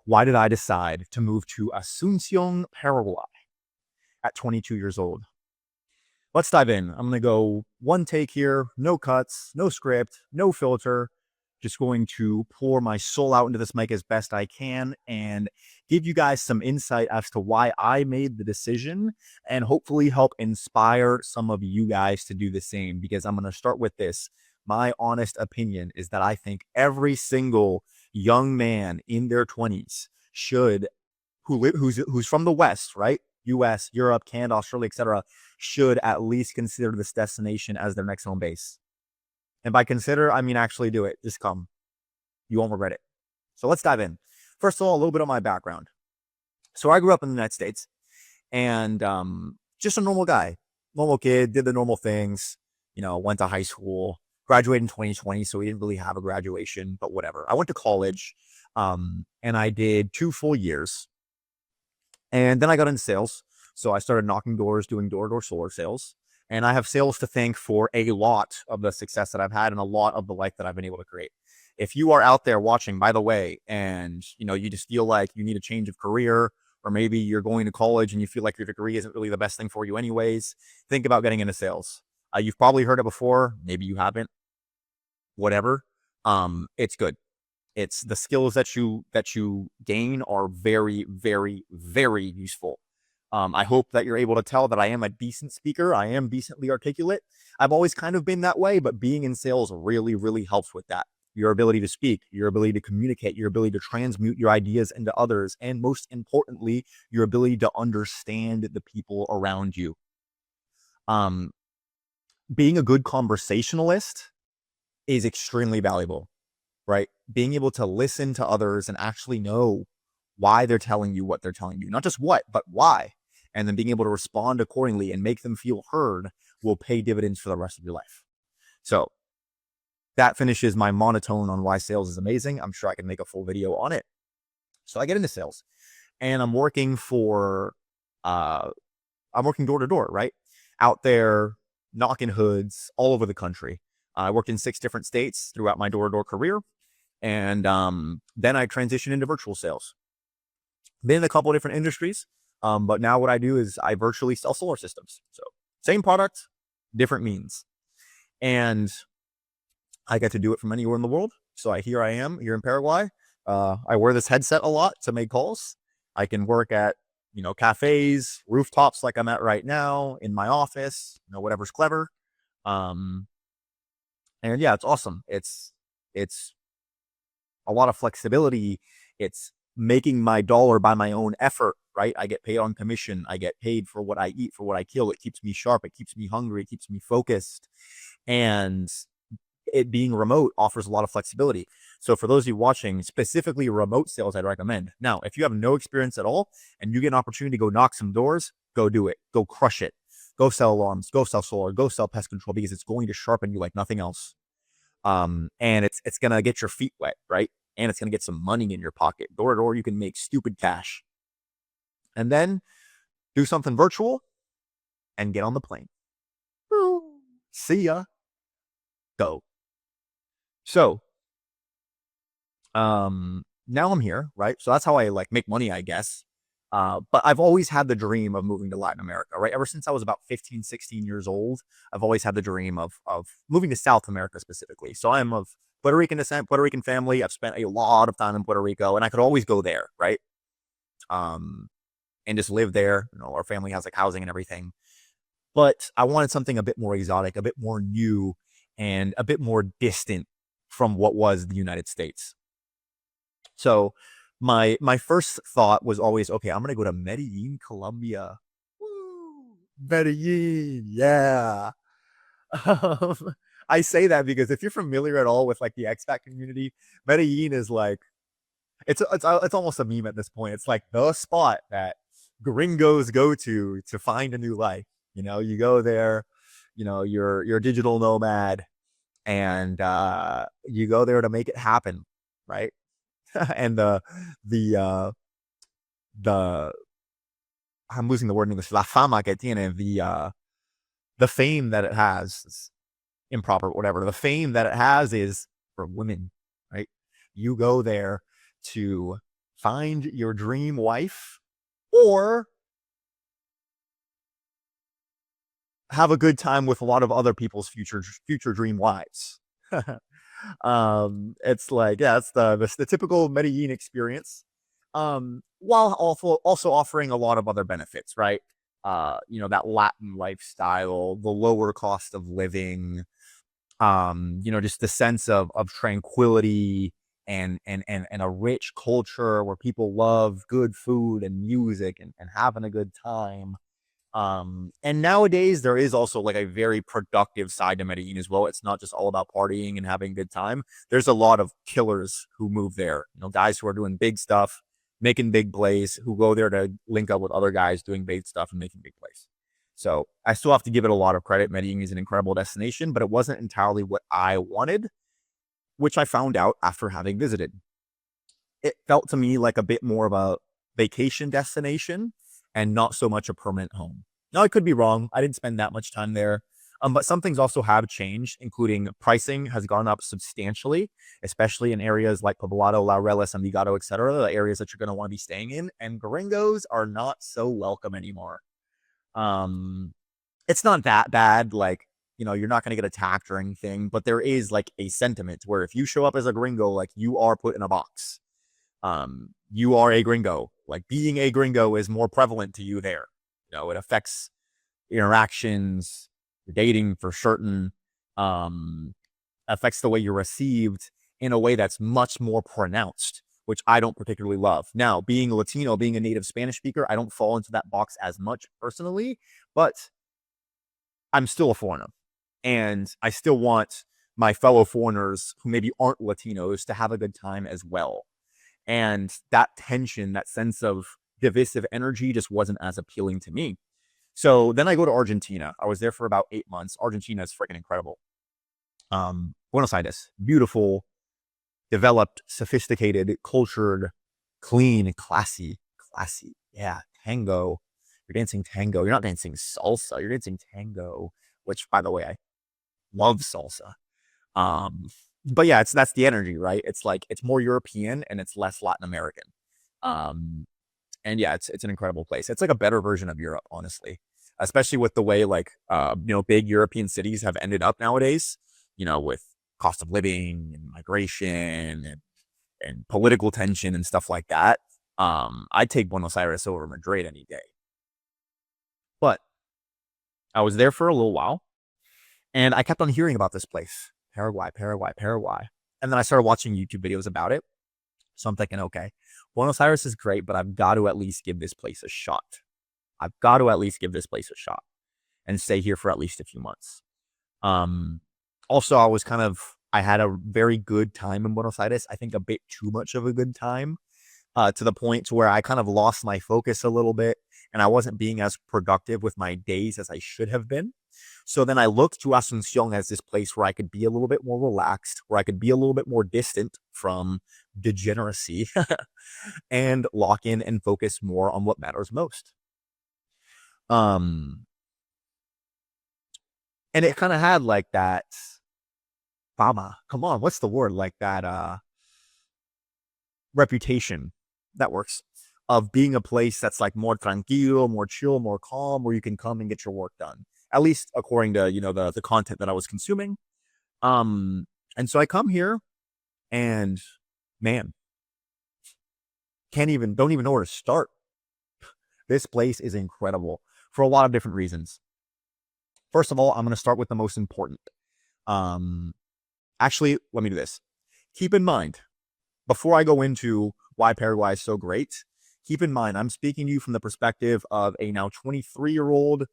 Why did I decide to move to Asuncion, Paraguay at 22 years old? Let's dive in. I'm going to go one take here, no cuts, no script, no filter. Just going to pour my soul out into this mic as best I can and give you guys some insight as to why I made the decision and hopefully help inspire some of you guys to do the same. Because I'm going to start with this. My honest opinion is that I think every single young man in their 20s should who's from the West, right? US, Europe, Canada, Australia, etc., should at least consider this destination as their next home base. And by consider, I mean actually do it. Just come. You won't regret it. So let's dive in. First of all, a little bit of my background. So I grew up in the United States and just a normal guy, normal kid, did the normal things, went to high school, graduated in 2020. So we didn't really have a graduation, but whatever. I went to college and I did 2 full years. And then I got into sales. So I started knocking doors, doing door-to-door solar sales. And I have sales to thank for a lot of the success that I've had and a lot of the life that I've been able to create. If you are out there watching, by the way, and you just feel like you need a change of career, or maybe you're going to college and you feel like your degree isn't really the best thing for you anyways, think about getting into sales. You've probably heard it before. Maybe you haven't. Whatever. It's good. It's the skills that you gain are very, very, very useful. I hope that you're able to tell that I am a decent speaker. I am decently articulate. I've always kind of been that way, but being in sales really, really helps with that. Your ability to speak, your ability to communicate, your ability to transmute your ideas into others, and most importantly, your ability to understand the people around you. Being a good conversationalist is extremely valuable, right? Being able to listen to others and actually know why they're telling you what they're telling you. Not just what, but why. And then being able to respond accordingly and make them feel heard will pay dividends for the rest of your life. So that finishes my monotone on why sales is amazing. I'm sure I can make a full video on it. So I get into sales and I'm working door to door, right? Out there knocking hoods all over the country. I worked in 6 different states throughout my door-to-door career. And then I transitioned into virtual sales. Been in a couple of different industries, but now what I do is I virtually sell solar systems. So same product, different means. And I get to do it from anywhere in the world. So here I am here in Paraguay. I wear this headset a lot to make calls. I can work at, cafes, rooftops like I'm at right now, in my office, whatever's clever. And yeah, it's awesome. It's a lot of flexibility. It's making my dollar by my own effort, right? I get paid on commission. I get paid for what I eat, for what I kill. It keeps me sharp. It keeps me hungry. It keeps me focused. And it being remote offers a lot of flexibility. So for those of you watching, specifically remote sales, I'd recommend. Now, if you have no experience at all and you get an opportunity to go knock some doors, go do it. Go crush it. Go sell alarms. Go sell solar. Go sell pest control because it's going to sharpen you like nothing else. And it's gonna get your feet wet, right? And it's gonna get some money in your pocket. Door to door, you can make stupid cash. And then do something virtual and get on the plane. See ya. Go. So, now I'm here, right? So that's how I make money, I guess. But I've always had the dream of moving to Latin America, right? Ever since I was about 15, 16 years old, I've always had the dream of moving to South America specifically. So I'm of Puerto Rican descent, Puerto Rican family. I've spent a lot of time in Puerto Rico and I could always go there, right? And just live there. Our family has housing and everything. But I wanted something a bit more exotic, a bit more new, and a bit more distant from what was the United States. So my first thought was always, okay, I'm gonna go to Medellin, Colombia. Woo! Medellin, yeah. I say that because if you're familiar at all with the expat community, Medellin is it's almost a meme at this point. It's the spot that gringos go to find a new life. You go there, you're a digital nomad, and you go there to make it happen, right? And the I'm losing the word in English. La fama que tiene, the fame that it has, improper, whatever. The fame that it has is for women, right? You go there to find your dream wife, or have a good time with a lot of other people's future dream wives. It's like, yeah, it's the typical Medellin experience. While also offering a lot of other benefits, right? That Latin lifestyle, the lower cost of living, just the sense of tranquility and a rich culture where people love good food and music and having a good time. And nowadays there is also like a very productive side to Medellin as well. It's not just all about partying and having a good time. There's a lot of killers who move there. Guys who are doing big stuff, making big plays, who go there to link up with other guys doing big stuff and making big plays. So I still have to give it a lot of credit. Medellin is an incredible destination, but it wasn't entirely what I wanted, which I found out after having visited. It felt to me like a bit more of a vacation destination and not so much a permanent home. Now, I could be wrong. I didn't spend that much time there. But some things also have changed, including pricing has gone up substantially, especially in areas like Poblado, Laureles, Envigado, etc., the areas that you're going to want to be staying in. And gringos are not so welcome anymore. Um, it's not that bad. Like, you're not going to get attacked or anything, but there is like a sentiment where if you show up as a gringo, like you are put in a box. You are a gringo. Like being a gringo is more prevalent to you there. It affects interactions, dating for certain, affects the way you're received in a way that's much more pronounced, which I don't particularly love. Now, being Latino, being a native Spanish speaker, I don't fall into that box as much personally, but I'm still a foreigner. And I still want my fellow foreigners who maybe aren't Latinos to have a good time as well. And that tension, that sense of divisive energy just wasn't as appealing to me. So then I go to Argentina. I was there for about 8 months. Argentina is freaking incredible. Buenos Aires, beautiful, developed, sophisticated, cultured, clean, classy. Yeah, tango. You're dancing tango. You're not dancing salsa. You're dancing tango, which, by the way, I love salsa. Um, but yeah, that's the energy, right? It's like it's more European and it's less Latin American. Um, and yeah, it's an incredible place. It's like a better version of Europe, honestly, especially with the way like big European cities have ended up nowadays. With cost of living and migration and political tension and stuff like that. I'd take Buenos Aires over Madrid any day. But I was there for a little while, and I kept on hearing about this place, Paraguay, Paraguay, Paraguay. And then I started watching YouTube videos about it. So I'm thinking, okay, Buenos Aires is great, but I've got to at least give this place a shot. I've got to at least give this place a shot and stay here for at least a few months. Also, I had a very good time in Buenos Aires. I think a bit too much of a good time, to the point to where I kind of lost my focus a little bit and I wasn't being as productive with my days as I should have been. So then I looked to Asuncion as this place where I could be a little bit more relaxed, where I could be a little bit more distant from degeneracy and lock in and focus more on what matters most. And it kind of had like that fama. Come on, what's the word? Like that reputation. That works. Of being a place that's like more tranquilo, more chill, more calm, where you can come and get your work done. At least according to, the content that I was consuming. And so I come here and man, don't even know where to start. This place is incredible for a lot of different reasons. First of all, I'm going to start with the most important. Actually, let me do this. Keep in mind, before I go into why Paraguay is so great, keep in mind, I'm speaking to you from the perspective of a now 23-year-old,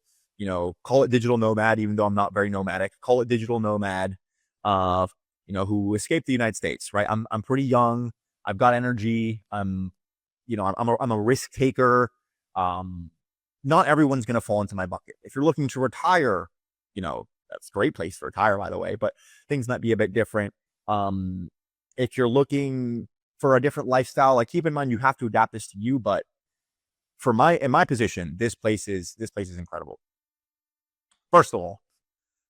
call it digital nomad, even though I'm not very nomadic, call it digital nomad, who escaped the United States, right? I'm pretty young. I've got energy. I'm a risk taker. Not everyone's going to fall into my bucket. If you're looking to retire, that's a great place to retire, by the way, but things might be a bit different. If you're looking for a different lifestyle, like keep in mind, you have to adapt this to you. But in my position, this place is incredible. First of all,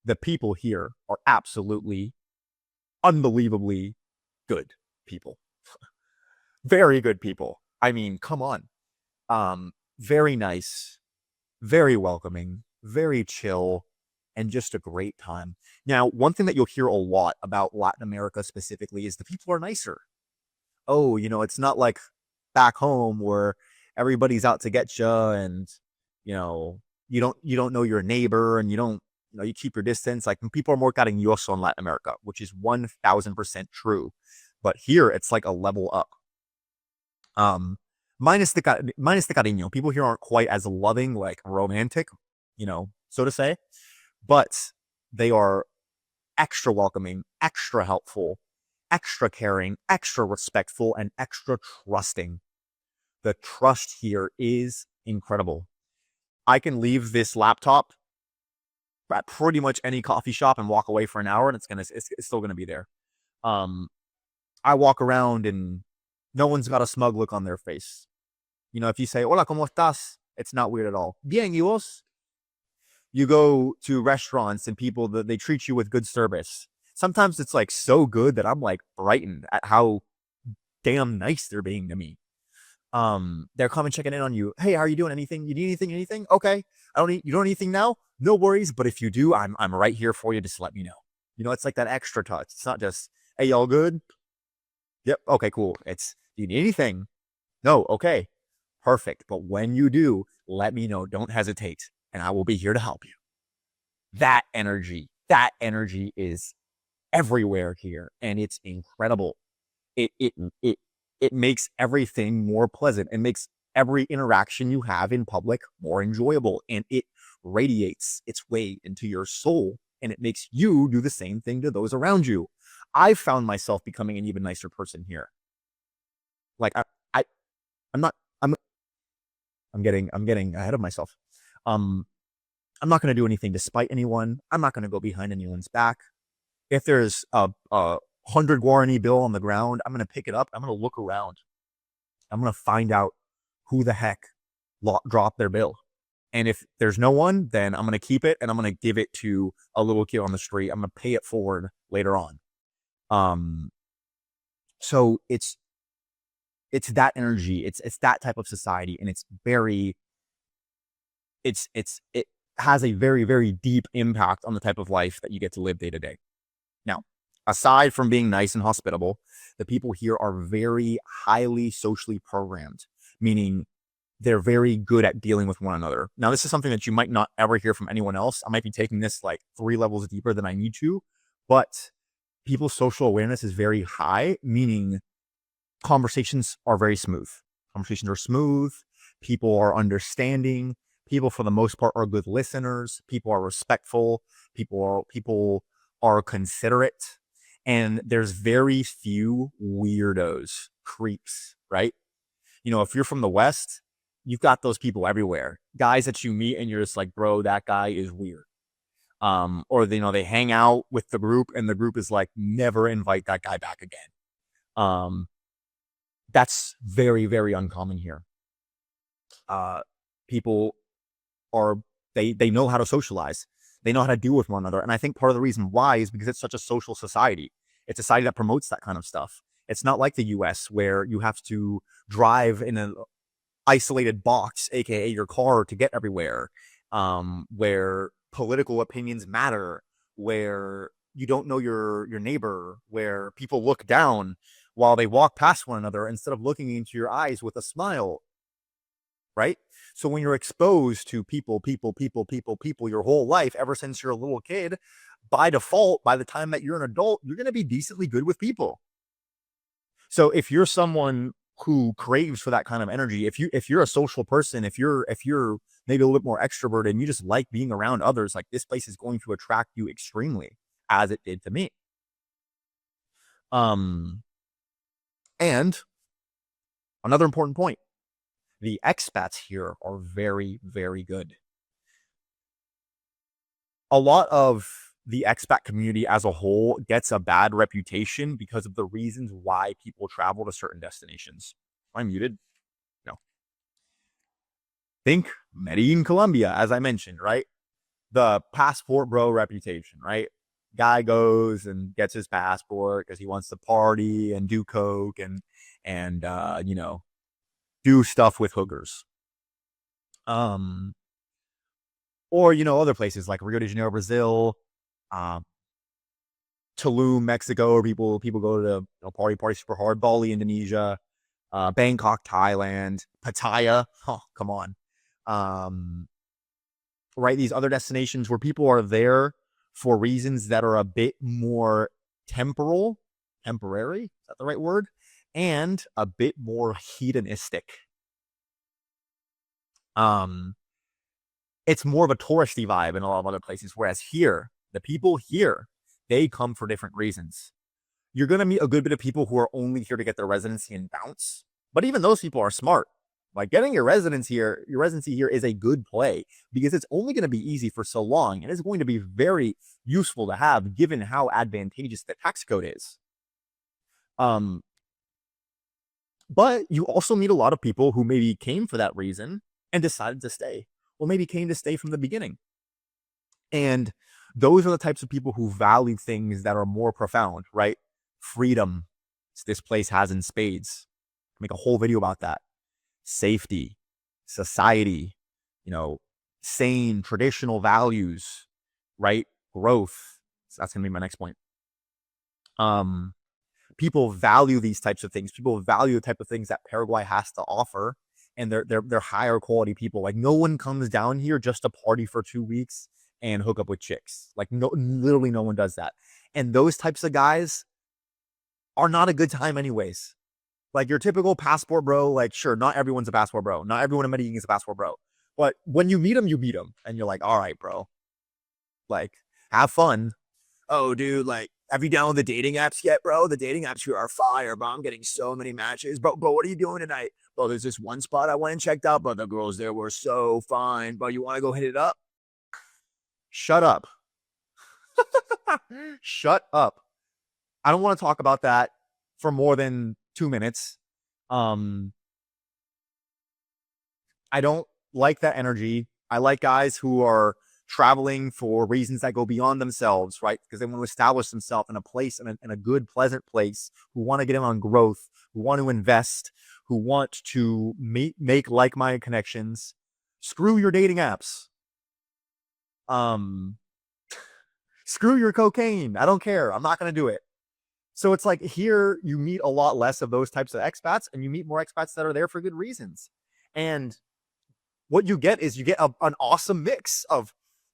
the people here are absolutely, unbelievably good people. Very good people. I mean, come on. Very nice, very welcoming, very chill, and just a great time. Now, one thing that you'll hear a lot about Latin America specifically is the people are nicer. Oh, it's not like back home where everybody's out to get you, and you know, you don't know your neighbor, and you keep your distance. Like people are more cariñoso in Latin America, which is 1000% true. But here it's like a level up. Um, minus the cariño. People here aren't quite as loving, like romantic, so to say, but they are extra welcoming, extra helpful, extra caring, extra respectful, and extra trusting. The trust here is incredible. I can leave this laptop at pretty much any coffee shop and walk away for an hour, and it's still gonna be there. Um, I walk around and no one's got a smug look on their face. If you say "Hola, cómo estás?" it's not weird at all. Bien, y vos? You go to restaurants and people that they treat you with good service. Sometimes it's like so good that I'm like frightened at how damn nice they're being to me. They're coming checking in on you. Hey, how are you doing? Anything? You need anything? Anything? Okay. You don't need anything now? No worries. But if you do, I'm right here for you. Just let me know. It's like that extra touch. It's not just, hey, y'all good? Yep. Okay, cool. Do you need anything? No. Okay. Perfect. But when you do, let me know. Don't hesitate. And I will be here to help you. That energy is everywhere here. And it's incredible. It, it, it, it makes everything more pleasant. It makes every interaction you have in public more enjoyable. And it radiates its way into your soul. And it makes you do the same thing to those around you. I've found myself becoming an even nicer person here. Like I I'm not I'm getting ahead of myself. Um, I'm not going to do anything to spite anyone. I'm not going to go behind anyone's back. If there's a 100 guarani bill on the ground, I'm going to pick it up. I'm going to look around. I'm going to find out who the heck dropped their bill. And if there's no one, then I'm going to keep it and I'm going to give it to a little kid on the street. I'm going to pay it forward later on. Um, so it's that energy. It's that type of society, and it has a very, very deep impact on the type of life that you get to live day to day. Now, aside from being nice and hospitable, the people here are very highly socially programmed, meaning they're very good at dealing with one another. Now, this is something that you might not ever hear from anyone else. I might be taking this like 3 levels deeper than I need to, but people's social awareness is very high, meaning conversations are very smooth. Conversations are smooth. People are understanding. People, for the most part, are good listeners. People are respectful. People are considerate. And there's very few weirdos, creeps, right? If you're from the West, you've got those people everywhere. Guys that you meet and you're just like, bro, that guy is weird. Or they hang out with the group and the group is like, never invite that guy back again. That's very, very uncommon here. People they know how to socialize. They know how to deal with one another. And I think part of the reason why is because it's such a social society. It's a society that promotes that kind of stuff. It's not like the US where you have to drive in an isolated box, aka your car, to get everywhere. Where political opinions matter, where you don't know your neighbor, where people look down while they walk past one another instead of looking into your eyes with a smile. Right? So when you're exposed to people your whole life, ever since you're a little kid, by default, by the time that you're an adult, you're going to be decently good with people. So if you're someone who craves for that kind of energy, if you're a social person, if you're maybe a little bit more extroverted and you just like being around others, like this place is going to attract you extremely, as it did to me. And another important point, the expats here are very, very good. A lot of the expat community as a whole gets a bad reputation because of the reasons why people travel to certain destinations. Am I muted? No. Think Medellin, Colombia, as I mentioned, right? The passport bro reputation, right? Guy goes and gets his passport because he wants to party and do coke and do stuff with hookers. Or, other places like Rio de Janeiro, Brazil, um, Tulum, Mexico, where people go to party super hard. Bali, Indonesia, Bangkok, Thailand, Pattaya. Oh, come on. Right, these other destinations where people are there for reasons that are a bit more temporary, is that the right word? And a bit more hedonistic. It's more of a touristy vibe in a lot of other places, whereas here, the people here, they come for different reasons. You're going to meet a good bit of people who are only here to get their residency and bounce, but even those people are smart. Like, getting your residency here is a good play, because it's only going to be easy for so long, and it's going to be very useful to have, given how advantageous the tax code is. But you also meet a lot of people who maybe came for that reason and decided to stay. Well, maybe came to stay from the beginning. And those are the types of people who value things that are more profound, right? Freedom, this place has in spades. Make a whole video about that. Safety, society, sane, traditional values, right? Growth. So that's going to be my next point. People value these types of things. People value the type of things that Paraguay has to offer, and they're higher quality people. Like, no one comes down here just to party for 2 weeks and hook up with chicks. Like, literally no one does that. And those types of guys are not a good time anyways. Like, your typical passport bro, like, sure, not everyone's a passport bro. Not everyone in Medellin is a passport bro. But when you meet them, and you're like, all right, bro. Like, have fun. Oh, dude, like, have you downloaded the dating apps yet, bro? The dating apps here are fire, bro. I'm getting so many matches. Bro, what are you doing tonight? Bro, there's this one spot I went and checked out, but the girls there were so fine. Bro, you want to go hit it up? Shut up. Shut up. I don't want to talk about that for more than 2 minutes. I don't like that energy. I like guys who are traveling for reasons that go beyond themselves, right? Because they want to establish themselves in a place, in a good, pleasant place, who want to get in on growth, who want to invest, who want to make like-minded connections. Screw your dating apps. Screw your cocaine. I don't care. I'm not going to do it. So it's like, here you meet a lot less of those types of expats, and you meet more expats that are there for good reasons. And what you get is an awesome mix of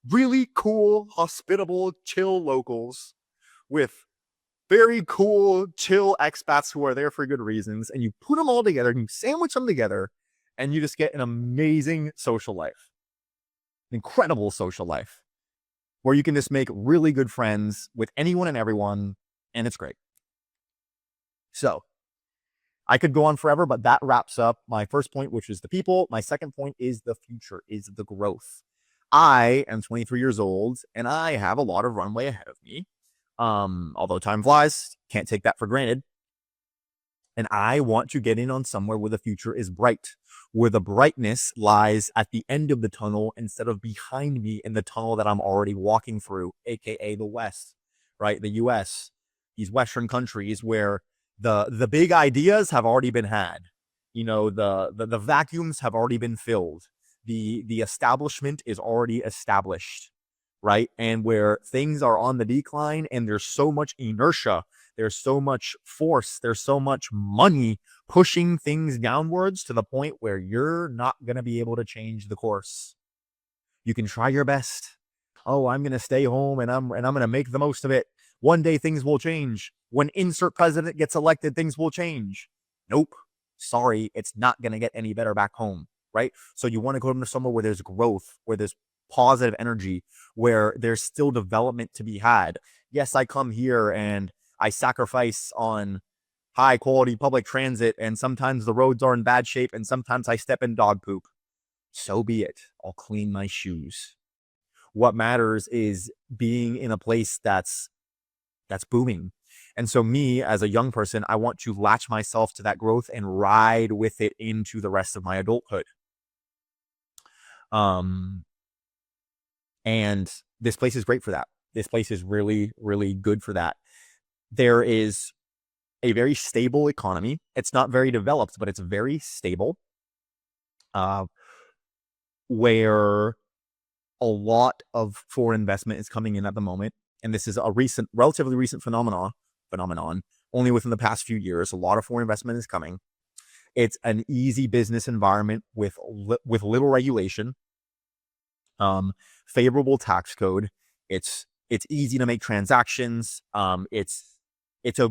really cool, hospitable, chill locals with very cool, chill expats who are there for good reasons. And you put them all together, and you sandwich them together, and you just get an amazing social life. An incredible social life where you can just make really good friends with anyone and everyone, and it's great. So I could go on forever, but that wraps up my first point, which is the people. My second point is the future, is the growth. I am 23 years old, and I have a lot of runway ahead of me. Although time flies, can't take that for granted. And I want to get in on somewhere where the future is bright, where the brightness lies at the end of the tunnel instead of behind me in the tunnel that I'm already walking through, aka the West, right? The US, these Western countries where the big ideas have already been had. The vacuums have already been filled. The establishment is already established, right? And where things are on the decline, and there's so much inertia, there's so much force, there's so much money pushing things downwards to the point where you're not going to be able to change the course. You can try your best. Oh, I'm going to stay home and I'm going to make the most of it. One day things will change. When insert president gets elected, things will change. Nope. Sorry, it's not going to get any better back home, right? So you want to go to somewhere where there's growth, where there's positive energy, where there's still development to be had. Yes, I come here and I sacrifice on high quality public transit, and sometimes the roads are in bad shape, and sometimes I step in dog poop. So be it. I'll clean my shoes. What matters is being in a place that's booming. And so me, as a young person, I want to latch myself to that growth and ride with it into the rest of my adulthood. And this place is great for that. This place is really, really good for that. There is a very stable economy. It's not very developed, but it's very stable. uh, where a lot of foreign investment is coming in at the moment. And this is a relatively recent phenomenon. Only within the past few years, a lot of foreign investment is coming. It's an easy business environment with little regulation, um, favorable tax code. It's easy to make transactions. It's a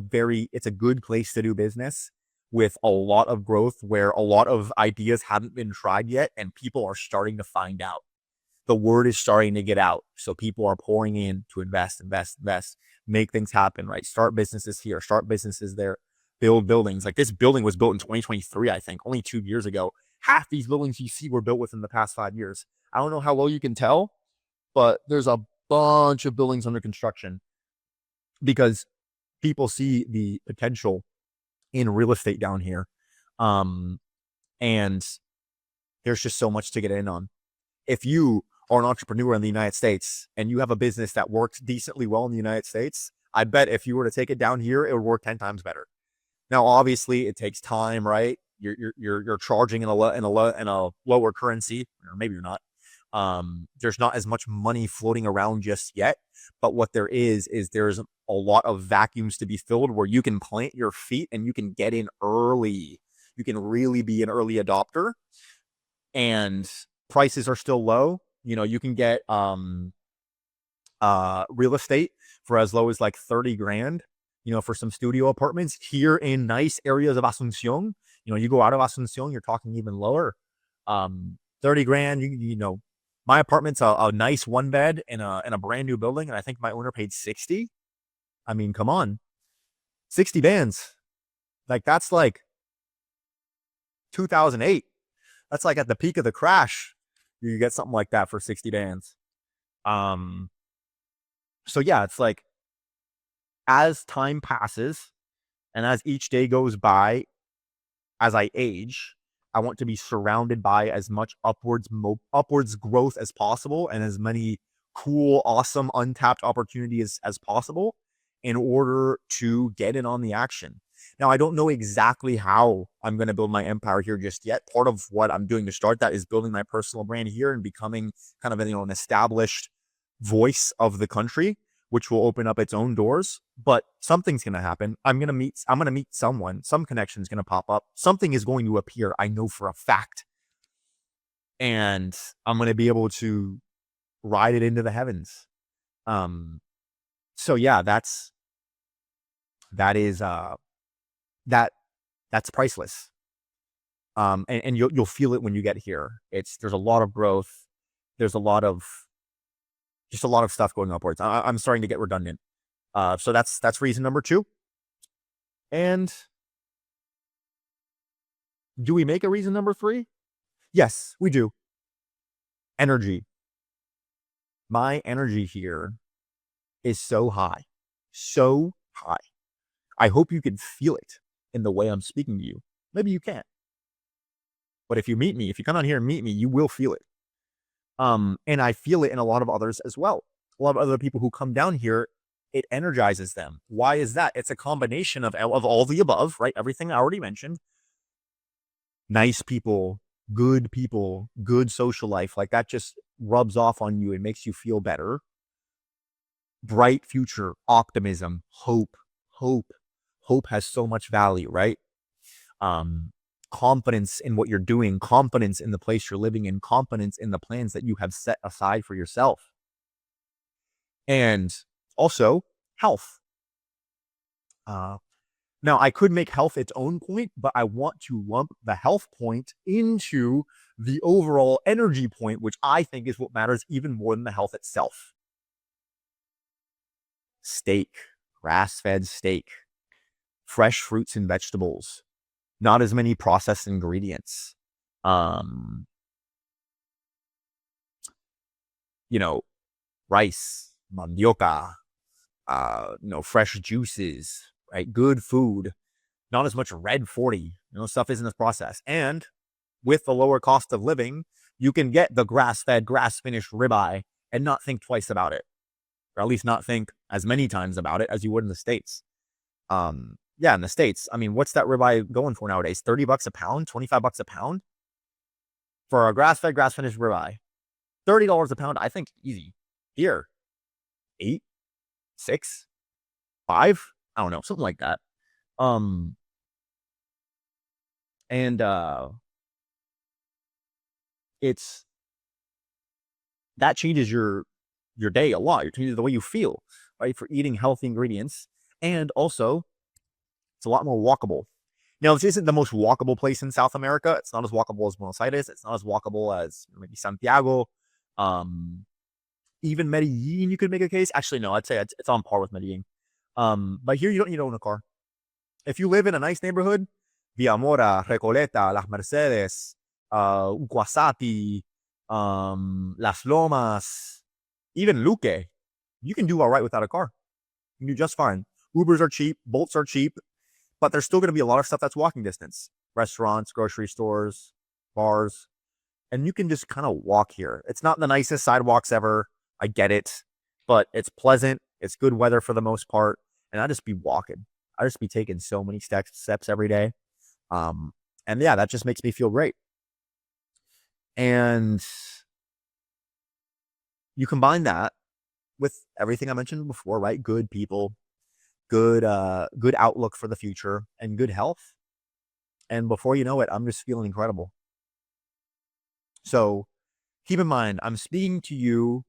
good place to do business with a lot of growth where a lot of ideas haven't been tried yet, and people are starting to find out. The word is starting to get out. So people are pouring in to invest, make things happen, right? Start businesses here, start businesses there, build buildings. Like this building was built in 2023, I think, only 2 years ago. Half these buildings you see were built within the past 5 years. I don't know how well you can tell, but there's a bunch of buildings under construction because people see the potential in real estate down here. And there's just so much to get in on. If you are an entrepreneur in the United States and you have a business that works decently well in the United States, I bet if you were to take it down here, it would work 10 times better. Now, obviously, it takes time, right? You're charging in a lower currency, or maybe you're not. There's not as much money floating around just yet, but what there is there's a lot of vacuums to be filled where you can plant your feet and you can get in early. You can really be an early adopter, and prices are still low. You know, you can get real estate for as low as like 30 grand, you know, for some studio apartments here in nice areas of Asuncion. You know, you go out of Asuncion, you're talking even lower. 30 grand, you know, my apartment's a nice one bed in a brand new building, and I think my owner paid 60. I mean, come on. 60 bands. Like that's like 2008. That's like at the peak of the crash. You get something like that for 60 bands. Um so yeah, it's like as time passes and as each day goes by, as I age, I want to be surrounded by as much upwards growth as possible and as many cool, awesome, untapped opportunities as possible in order to get in on the action. Now, I don't know exactly how I'm going to build my empire here just yet. Part of what I'm doing to start that is building my personal brand here and becoming kind of an established voice of the country, which will open up its own doors. But something's going to happen. I'm going to meet someone. Some connection's going to pop up. Something is going to appear. I know for a fact. And I'm going to be able to ride it into the heavens. So yeah, that's priceless. And you'll feel it when you get here. There's a lot of growth. There's a lot of stuff going upwards. I'm starting to get redundant. So that's reason number 2. And do we make a reason number 3? Yes, we do. Energy. My energy here is so high. So high. I hope you can feel it in the way I'm speaking to you. Maybe you can't. But if you come out here and meet me, you will feel it. And I feel it in a lot of others as well. A lot of other people who come down here, it energizes them. Why is that? It's a combination of all the above, right? Everything I already mentioned. Nice people, good social life. Like that just rubs off on you and makes you feel better. Bright future, optimism, hope. Hope has so much value, right? Confidence in what you're doing, confidence in the place you're living in, confidence in the plans that you have set aside for yourself. And also health. Now, I could make health its own point, but I want to lump the health point into the overall energy point, which I think is what matters even more than the health itself. Steak, grass-fed steak, fresh fruits and vegetables, not as many processed ingredients. Rice, mandioca, fresh juices, right? Good food, not as much red 40, stuff isn't as processed. And with the lower cost of living, you can get the grass-fed, grass-finished ribeye and not think twice about it, or at least not think as many times about it as you would in the States. Yeah, in the States, I mean, what's that ribeye going for nowadays? $30 a pound, $25 a pound? for a grass finished ribeye. $30 a pound, I think easy. Here, 8, 6, 5, I don't know, something like that. Um, and it's that changes your day a lot. It changes the way you feel, right? For eating healthy ingredients, and also it's a lot more walkable. Now, this isn't the most walkable place in South America. It's not as walkable as Buenos Aires. It's not as walkable as maybe Santiago. Um, Even Medellin, you could make a case. Actually, no, I'd say it's on par with Medellin. But here you don't need to own a car. If you live in a nice neighborhood, Villa Mora, Recoleta, Las Mercedes, Guasati, Las Lomas, even Luque, you can do all right without a car. You can do just fine. Ubers are cheap, Bolts are cheap, but there's still going to be a lot of stuff that's walking distance. Restaurants, grocery stores, bars, and you can just kind of walk here. It's not the nicest sidewalks ever. I get it, but it's pleasant. It's good weather for the most part, and I just be walking. I just be taking so many steps every day. And yeah, that just makes me feel great. And you combine that with everything I mentioned before, right? Good people, good outlook for the future, and good health. And before you know it, I'm just feeling incredible. So keep in mind, I'm speaking to you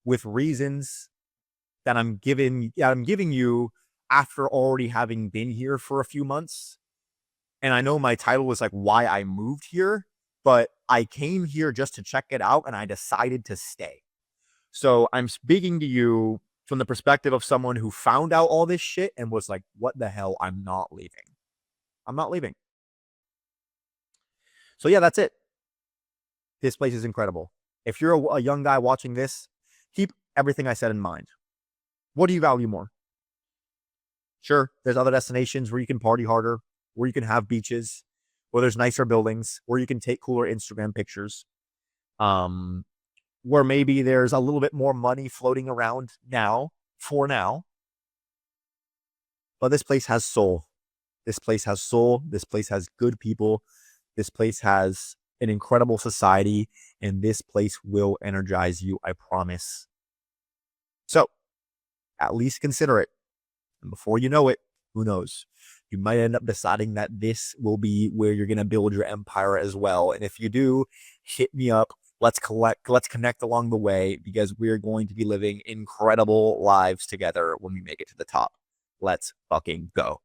with reasons that I'm giving you after already having been here for a few months. And I know my title was like why I moved here, but I came here just to check it out and I decided to stay. So I'm speaking to you from the perspective of someone who found out all this shit and was like, what the hell? I'm not leaving. I'm not leaving. So yeah, that's it. This place is incredible. If you're a young guy watching this, keep everything I said in mind. What do you value more? Sure, there's other destinations where you can party harder, where you can have beaches, where there's nicer buildings, where you can take cooler Instagram pictures, where maybe there's a little bit more money floating around now, for now. But this place has soul. This place has soul. This place has good people. This place has an incredible society, and this place will energize you, I promise. So, at least consider it. And before you know it, who knows? You might end up deciding that this will be where you're going to build your empire as well. And if you do, hit me up. Let's connect along the way, because we're going to be living incredible lives together when we make it to the top. Let's fucking go.